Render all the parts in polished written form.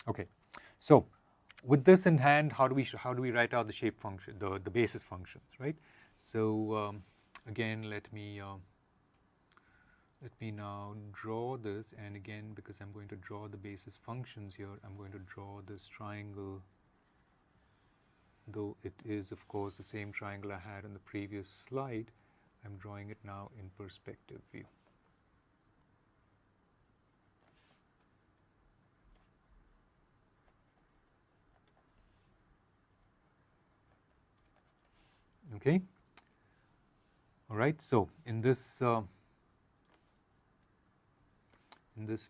Okay, so with this in hand, how do we write out the shape function, the basis functions, right? So again, let me now draw this, and again, because I'm going to draw the basis functions here, I'm going to draw this triangle, though it is of course the same triangle I had in the previous slide. I'm drawing it now in perspective view. Okay. All right. So in this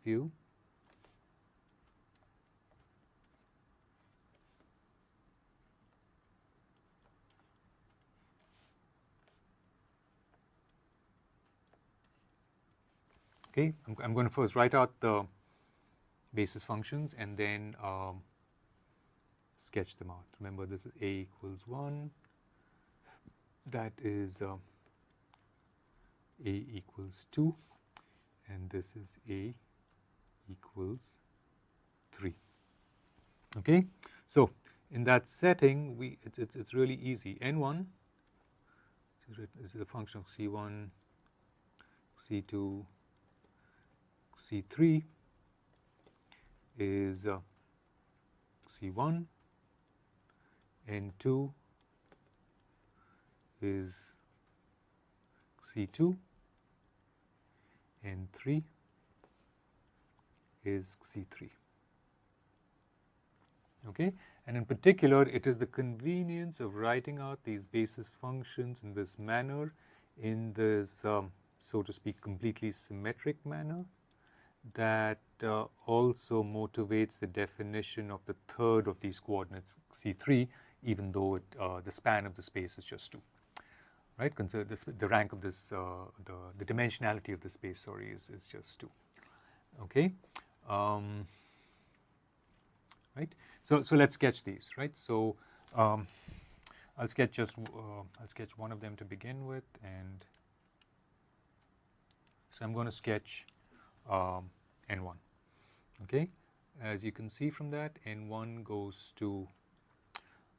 view, okay, I'm going to first write out the basis functions and then sketch them out. Remember, this is a equals 1. That is a equals 2, and this is a equals 3. Okay, so in that setting, it's really easy. N1 is the function of C1, C2, C3 is C1, N2 is C2, N3 is C3. Okay, and in particular, it is the convenience of writing out these basis functions in this manner, in this so to speak completely symmetric manner, that also motivates the definition of the third of these coordinates C3, even though the span of the space is just 2. Right? Consider this, the rank of this, the dimensionality of the space, sorry, is just 2. Okay. Right. So let's sketch these. Right. So I'll sketch one of them to begin with, and so I'm going to sketch N1. Okay. As you can see from that, N1 goes to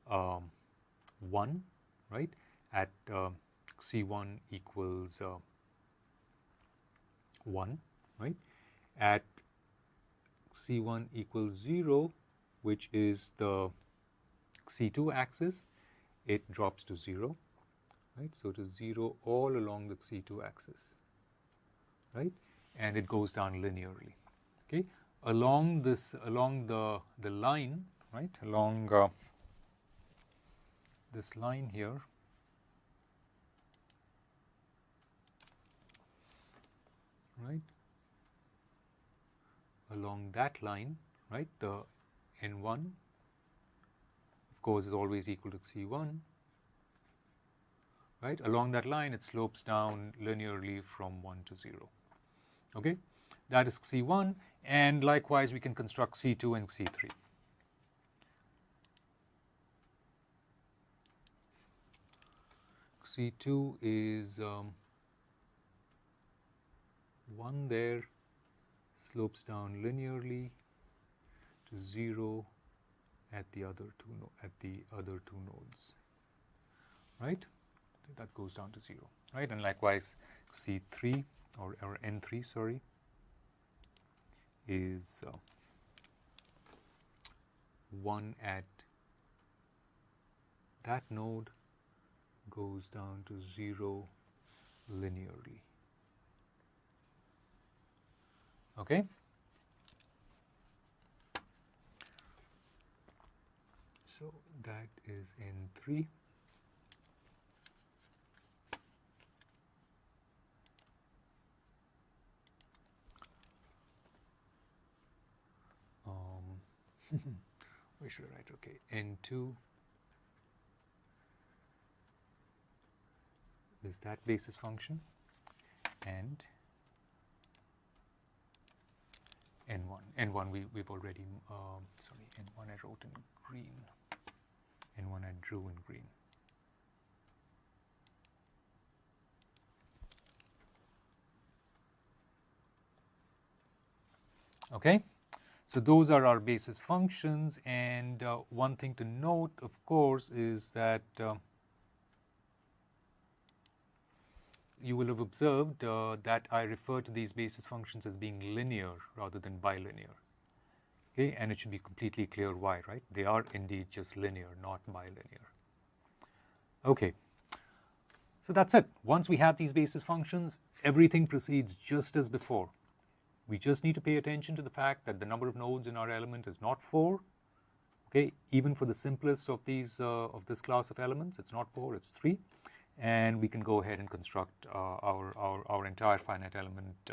1, right, at C1 equals 1, right, at C1 equals 0, which is the C2 axis, it drops to 0, right, so it is 0 all along the C2 axis, right, and it goes down linearly. Okay, along the line, right, along this line here, right, along that line, right, the N1 of course is always equal to C1, right, along that line it slopes down linearly from 1 to 0. Okay, that is C1, and likewise we can construct C2 and C3. C2 is 1 there, slopes down linearly to 0 at the other two nodes, right? That goes down to 0, right? And likewise, C3 or N3, sorry, is 1 at that node, goes down to 0 linearly. Okay. So that is N3. Where should I write? Okay, N2 is that basis function, and N1 we've already, sorry, N1 I wrote in green, N1 I drew in green. Okay, So those are our basis functions, and one thing to note, of course, is that you will have observed that I refer to these basis functions as being linear rather than bilinear. Okay, and it should be completely clear why, right? They are indeed just linear, not bilinear. Okay, so that's it. Once we have these basis functions, everything proceeds just as before. We just need to pay attention to the fact that the number of nodes in our element is not 4. Okay, even for the simplest of these of this class of elements, it's not 4, it's 3. And we can go ahead and construct our entire finite element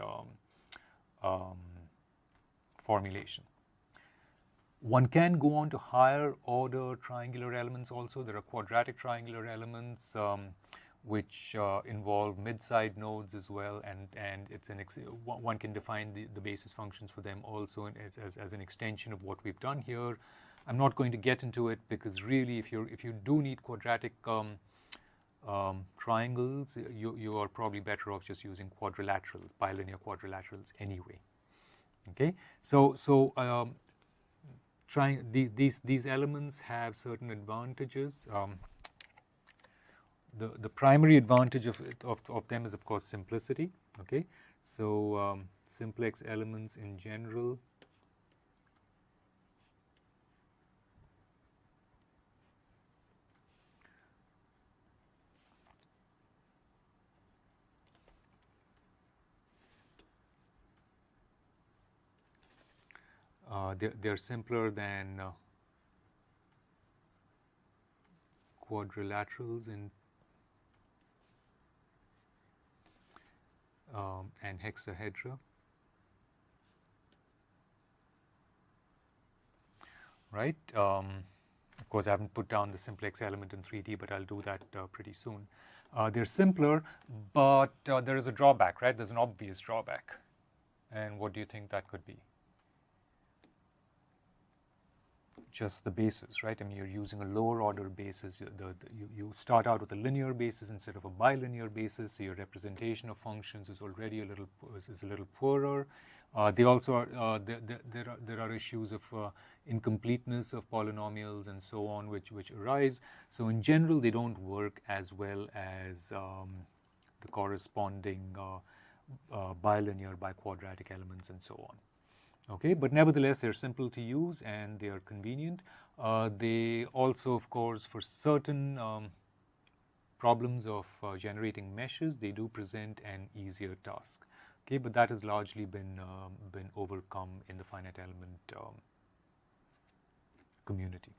formulation. One can go on to higher order triangular elements also. There are quadratic triangular elements which involve mid-side nodes as well, and it's one can define the basis functions for them also as an extension of what we've done here. I'm not going to get into it because really if you do need quadratic triangles, you are probably better off just using quadrilaterals, bilinear quadrilaterals anyway. Okay, so these elements have certain advantages. The primary advantage of them is, of course, simplicity. Okay, so simplex elements in general they're simpler than quadrilaterals and hexahedra. Right? Of course, I haven't put down the simplex element in 3D, but I'll do that pretty soon. They're simpler, but there is a drawback, right? There's an obvious drawback. And what do you think that could be? Just the basis, right? I mean, you're using a lower order basis. You start out with a linear basis instead of a bilinear basis, so your representation of functions is already a little poorer. They also are there are issues of incompleteness of polynomials and so on, which arise. So in general, they don't work as well as the corresponding bilinear biquadratic elements and so on. Okay, but nevertheless, they're simple to use and they are convenient. They also, of course, for certain problems of generating meshes, they do present an easier task. Okay, but that has largely been overcome in the finite element community.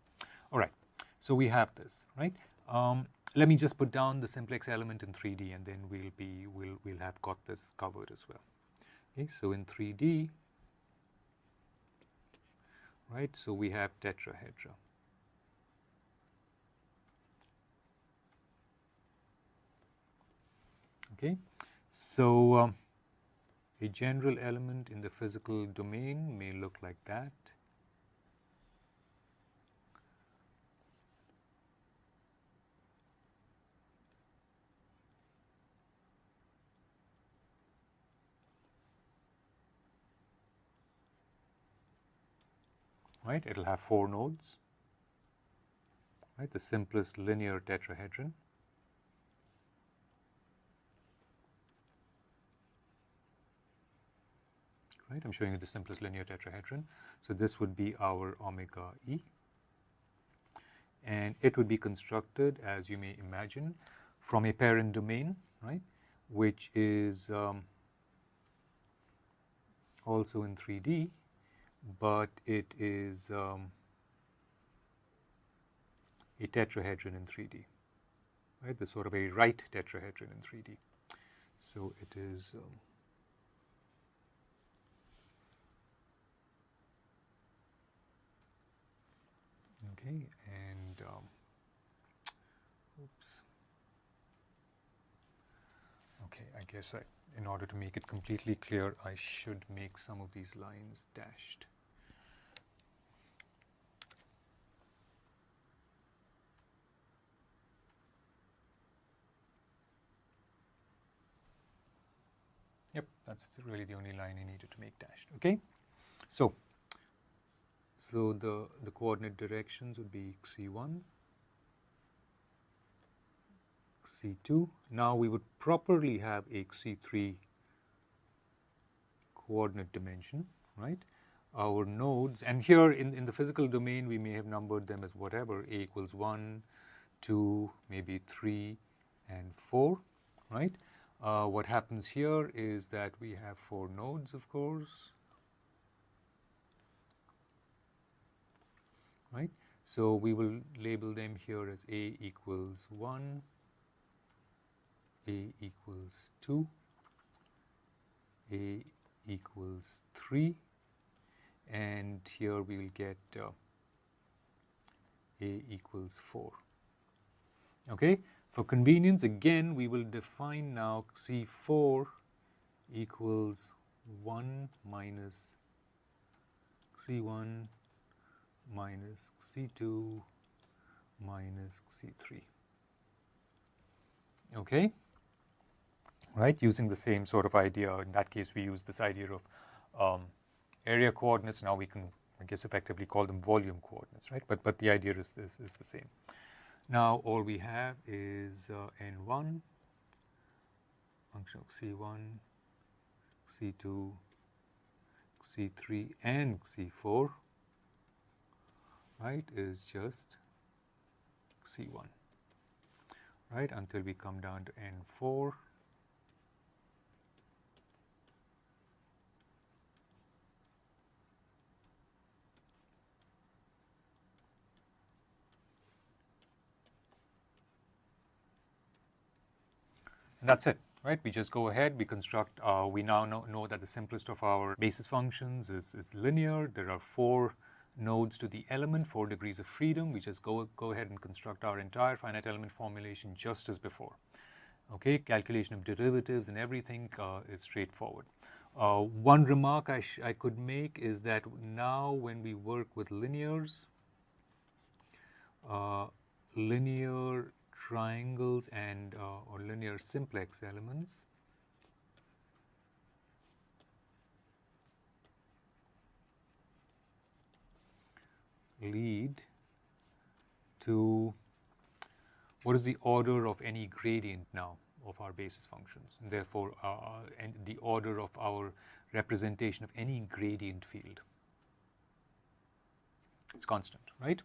All right, so we have this, right? Let me just put down the simplex element in 3D, and then we'll have got this covered as well. Okay, so in 3D. Right, so we have tetrahedra. Okay, so a general element in the physical domain may look like that. Right, it'll have 4 nodes, right, the simplest linear tetrahedron. Right, I'm showing you the simplest linear tetrahedron. So this would be our omega E, and it would be constructed, as you may imagine, from a parent domain, right, which is also in 3D. But it is a tetrahedron in 3D, right? The sort of a right tetrahedron in 3D. So it is okay, and oops. Okay, I guess in order to make it completely clear, I should make some of these lines dashed. Yep, that's really the only line I needed to make dashed. Okay, so So the coordinate directions would be xc1, xc2. Now we would properly have a xc3 coordinate dimension, right? Our nodes, and here in the physical domain we may have numbered them as whatever, a equals 1, 2, maybe 3 and 4, right? What happens here is that we have 4 nodes, of course, right? So we will label them here as a equals 1, a equals 2, a equals 3, and here we will get a equals 4. Okay, for convenience again we will define now C4 equals 1 minus C1 minus C2 minus C3. Okay, right, using the same sort of idea. In that case we use this idea of area coordinates. Now we can, I guess, effectively call them volume coordinates, right? But the idea is the same. Now all we have is n1 function of c1, c2, c3 and c4, right, is just c1, right, until we come down to n4. And that's it, right? We just go ahead, we construct, we now know that the simplest of our basis functions is linear. There are 4 nodes to the element, 4 degrees of freedom. We just go ahead and construct our entire finite element formulation just as before. Okay, calculation of derivatives and everything is straightforward. One remark I could make is that now when we work with linears, linear triangles and or linear simplex elements, lead to what is the order of any gradient now of our basis functions, and therefore and the order of our representation of any gradient field. It's constant, right?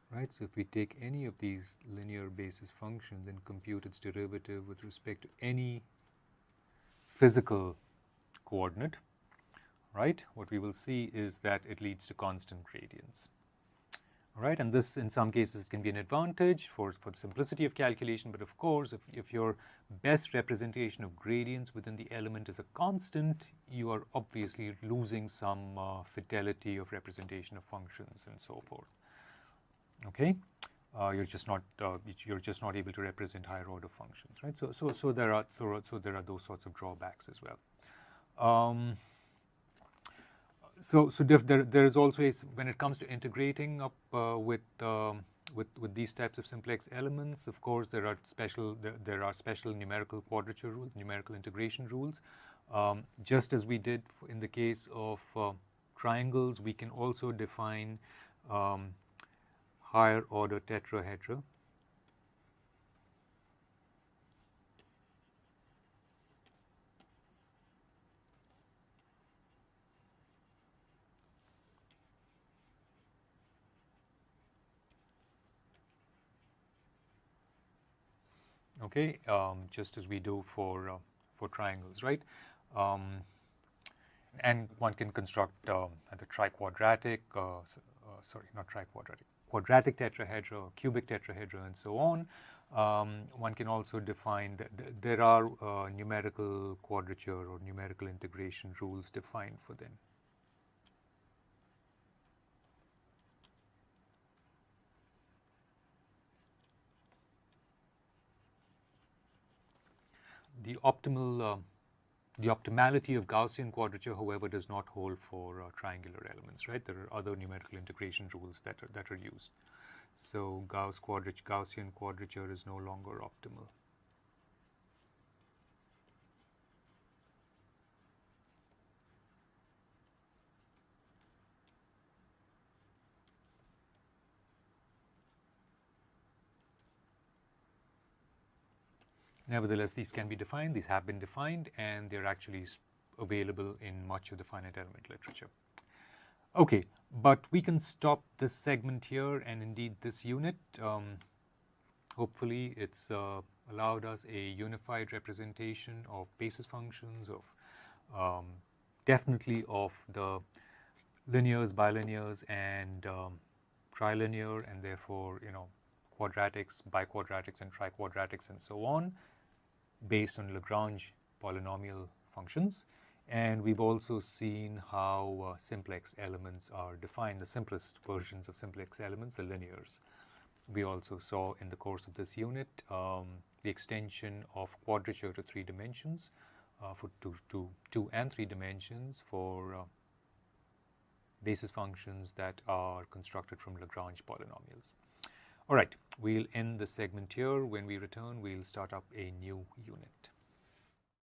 Right, so if we take any of these linear basis functions and compute its derivative with respect to any physical coordinate, right, what we will see is that it leads to constant gradients. All right, and this in some cases can be an advantage for the simplicity of calculation, but of course if your best representation of gradients within the element is a constant, you are obviously losing some fidelity of representation of functions and so forth. Okay, you're just not able to represent higher order functions, right? So there are those sorts of drawbacks as well. There is also when it comes to integrating up with these types of simplex elements, of course there are special numerical quadrature rules, numerical integration rules. Just as we did in the case of triangles, we can also define higher order tetrahedra. Okay, just as we do for triangles, right? And one can construct the triquadratic, sorry, not triquadratic, quadratic tetrahedra, or cubic tetrahedra, and so on. One can also define that there are numerical quadrature or numerical integration rules defined for them. The optimality of Gaussian quadrature, however, does not hold for triangular elements, right? There are other numerical integration rules that are used. So Gaussian quadrature is no longer optimal. Nevertheless, these can be defined, these have been defined, and they're actually available in much of the finite element literature. Okay, but we can stop this segment here, and indeed this unit. Hopefully it's allowed us a unified representation of basis functions, of definitely of the linears, bilinears, and trilinear, and therefore, you know, quadratics, biquadratics, and triquadratics, and so on, based on Lagrange polynomial functions. And we've also seen how simplex elements are defined, the simplest versions of simplex elements, the linears. We also saw in the course of this unit the extension of quadrature to 3 dimensions, for two and 3 dimensions for basis functions that are constructed from Lagrange polynomials. All right, we'll end the segment here. When we return, we'll start up a new unit.